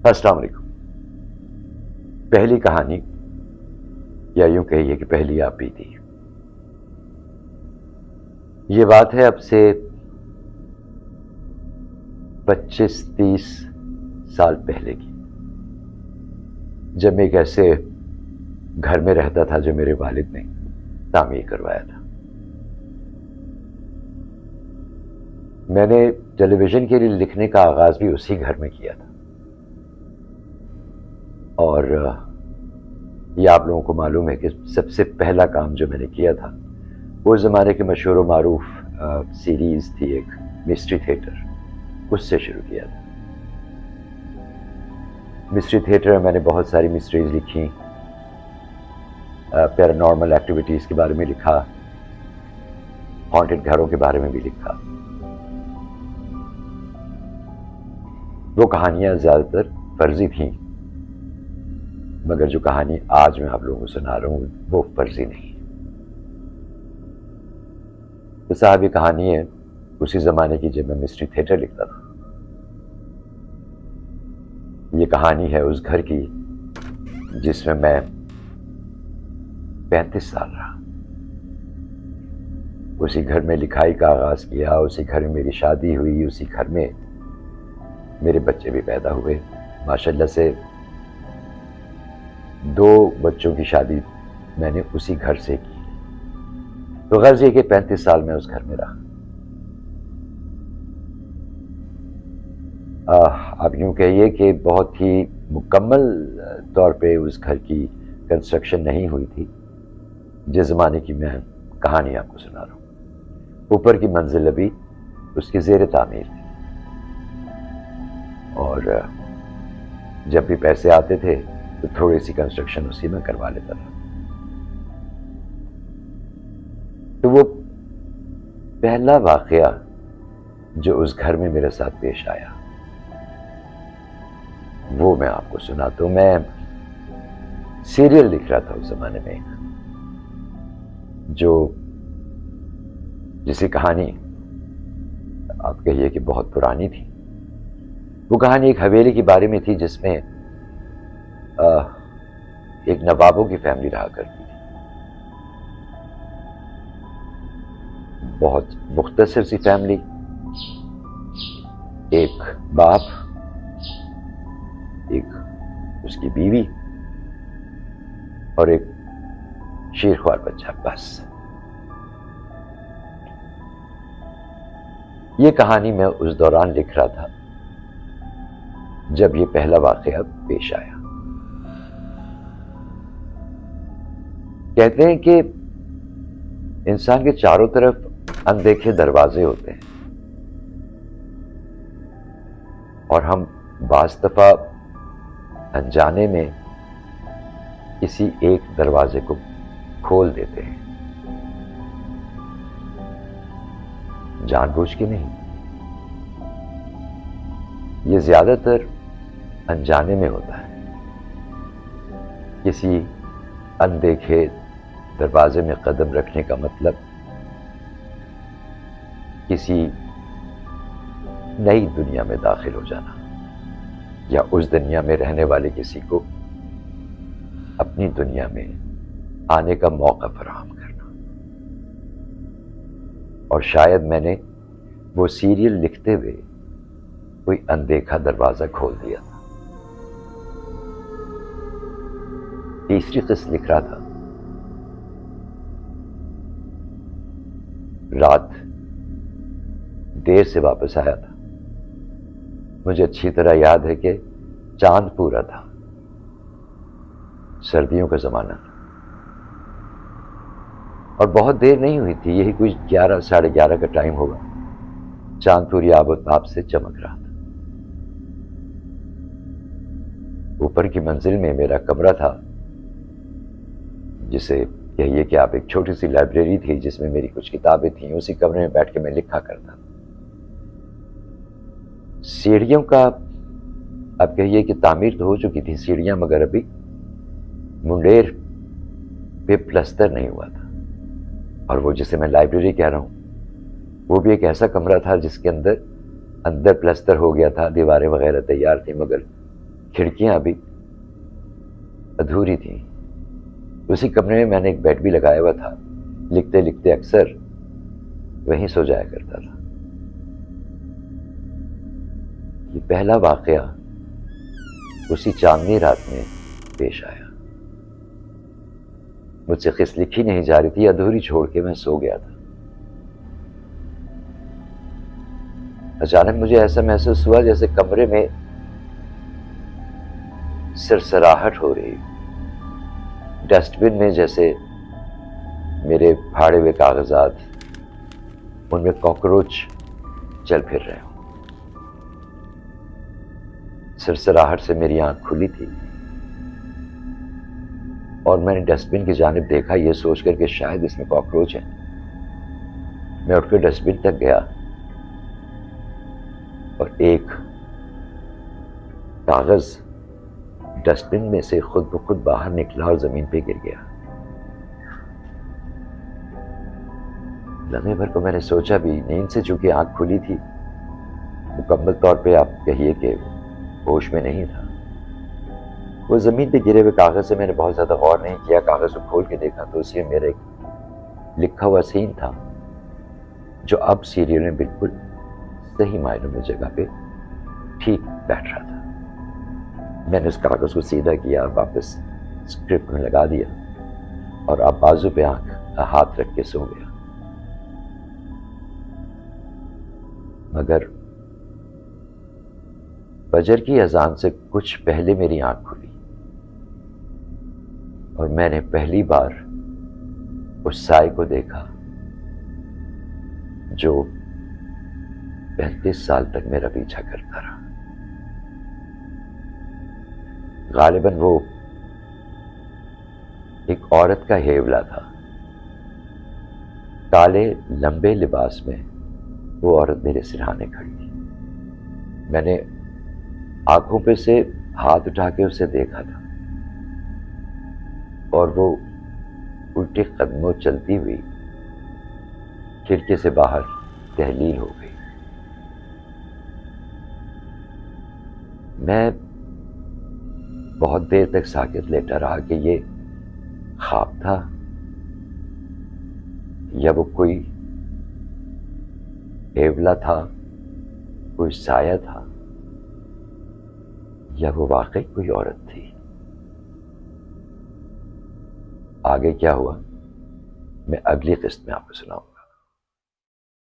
السلام علیکم۔ پہلی کہانی، یا یوں کہیے کہ پہلی آپ بھی تھی، یہ بات ہے اب سے 25-30 سال پہلے کی، جب میں ایک ایسے گھر میں رہتا تھا جو میرے والد نے تعمیر کروایا تھا۔ میں نے ٹیلی ویژن کے لیے لکھنے کا آغاز بھی اسی گھر میں کیا تھا، اور یہ آپ لوگوں کو معلوم ہے کہ سب سے پہلا کام جو میں نے کیا تھا وہ زمانے کی مشہور و معروف سیریز تھی ایک مسٹری تھیٹر، اس سے شروع کیا تھا۔ مسٹری تھیٹر میں نے بہت ساری مسٹریز لکھی، پیرانارمل ایکٹیویٹیز کے بارے میں لکھا، ہانٹڈ گھروں کے بارے میں بھی لکھا۔ وہ کہانیاں زیادہ تر فرضی تھیں، مگر جو کہانی آج میں آپ لوگوں کو سنا رہا ہوں وہ فرضی نہیں۔ تو صاحب یہ کہانی ہے اسی زمانے کی جب میں مسٹری تھیٹر لکھتا تھا۔ یہ کہانی ہے اس گھر کی جس میں 35 سال رہا۔ اسی گھر میں لکھائی کا آغاز کیا، اسی گھر میں میری شادی ہوئی، اسی گھر میں میرے بچے بھی پیدا ہوئے۔ ماشاءاللہ سے 2 بچوں کی شادی میں نے اسی گھر سے کی۔ تو غرض یہ کہ 35 سال میں اس گھر میں رہا۔ اب یوں کہیے کہ بہت ہی مکمل طور پہ اس گھر کی کنسٹرکشن نہیں ہوئی تھی جس زمانے کی میں کہانی آپ کو سنا رہا ہوں۔ اوپر کی منزل ابھی اس کی زیر تعمیر تھی، اور جب بھی پیسے آتے تھے تو تھوڑی سی کنسٹرکشن اسی میں کروا لیتا تھا۔ تو وہ پہلا واقعہ جو اس گھر میں میرے ساتھ پیش آیا وہ میں آپ کو سناتا ہوں۔ میں سیریل لکھ رہا تھا اس زمانے میں، جو جیسی کہانی آپ کہیے کہ بہت پرانی تھی۔ وہ کہانی ایک حویلی کے بارے میں تھی جس میں ایک نوابوں کی فیملی رہا کرتی تھی۔ بہت مختصر سی فیملی، ایک باپ، ایک اس کی بیوی اور ایک شیرخوار بچہ، بس۔ یہ کہانی میں اس دوران لکھ رہا تھا جب یہ پہلا واقعہ پیش آیا۔ کہتے ہیں کہ انسان کے چاروں طرف اندیکھے دروازے ہوتے ہیں، اور ہم بعض دفعہ انجانے میں کسی ایک دروازے کو کھول دیتے ہیں، جان بوجھ کے نہیں۔ یہ زیادہ تر انجانے میں ہوتا ہے۔ کسی اندیکھے دروازے میں قدم رکھنے کا مطلب کسی نئی دنیا میں داخل ہو جانا، یا اس دنیا میں رہنے والے کسی کو اپنی دنیا میں آنے کا موقع فراہم کرنا۔ اور شاید میں نے وہ سیریل لکھتے ہوئے کوئی اندیکھا دروازہ کھول دیا تھا۔ تیسری قسط لکھ رہا تھا۔ رات دیر سے واپس آیا تھا۔ مجھے اچھی طرح یاد ہے کہ چاند پورا تھا، سردیوں کا زمانہ تھا، اور بہت دیر نہیں ہوئی تھی، یہی کچھ 11 ساڑھے 11 کا ٹائم ہوگا۔ چاند پوری آب و تاب سے چمک رہا تھا۔ اوپر کی منزل میں میرا کمرہ تھا، جسے کہیے کہ آپ ایک چھوٹی سی لائبریری تھی جس میں میری کچھ کتابیں تھیں۔ اسی کمرے میں بیٹھ کے میں لکھا کرتا تھا۔ سیڑھیوں کا اب کہیے کہ تعمیر تو ہو چکی تھی سیڑھیاں، مگر ابھی منڈیر پہ پلستر نہیں ہوا تھا۔ اور وہ جسے میں لائبریری کہہ رہا ہوں وہ بھی ایک ایسا کمرہ تھا جس کے اندر پلستر ہو گیا تھا، دیواریں وغیرہ تیار تھیں، مگر کھڑکیاں ابھی ادھوری تھیں. اسی کمرے میں میں نے ایک بیڈ بھی لگایا ہوا تھا. لکھتے لکھتے اکثر وہیں سو جایا کرتا تھا. یہ پہلا واقعہ اسی چاندنی رات میں پیش آیا. مجھ سے قسط لکھی نہیں جا رہی تھی, ادھوری چھوڑ کے میں سو گیا تھا. اچانک مجھے ایسا محسوس ہوا جیسے کمرے میں سرسراہٹ ہو رہی. ڈسٹ بن میں جیسے میرے پھاڑے ہوئے کاغذات, ان میں کاکروچ چل پھر رہے ہوں. سرسراہٹ سے میری آنکھ کھلی تھی اور میں نے ڈسٹ بن کی جانب دیکھا, یہ سوچ کر کہ شاید اس میں کاکروچ ہے. میں اٹھ کے ڈسٹ بن تک گیا اور ایک کاغذ ڈسٹ بن میں سے خود بخود باہر نکلا اور زمین پہ گر گیا. لمحے بھر کو میں نے سوچا بھی, نیند سے چونکہ آنکھ کھلی تھی, مکمل طور پہ آپ کہیے کہ ہوش میں نہیں تھا. وہ زمین پہ گرے ہوئے کاغذ سے میں نے بہت زیادہ غور نہیں کیا. کاغذ کو کھول کے دیکھا تو اس میں میرا ایک لکھا ہوا سین تھا جو اب سیریل میں بالکل صحیح معنوں میں جگہ پہ ٹھیک بیٹھ رہا تھا. میں نے اس کاغذ کو سیدھا کیا, واپس اسکرپٹ میں لگا دیا اور اب بازو پہ ہاتھ رکھ کے سو گیا. مگر فجر کی اذان سے کچھ پہلے میری آنکھ کھلی اور میں نے پہلی بار اس سائے کو دیکھا جو 35 سال تک میرا پیچھا کرتا رہا. غالباً وہ ایک عورت کا ہیولا تھا. کالے لمبے لباس میں وہ عورت میرے سرہانے کھڑی تھی. میں نے آنکھوں پہ سے ہاتھ اٹھا کے اسے دیکھا تھا اور وہ الٹے قدموں چلتی ہوئی کھڑکی سے باہر تحلیل ہو گئی. میں بہت دیر تک ساکت لیٹا رہا کہ یہ خواب تھا یا وہ کوئی ہیولا تھا, کوئی سایہ تھا, یا وہ واقعی کوئی عورت تھی. آگے کیا ہوا میں اگلی قسط میں آپ کو سناؤں گا.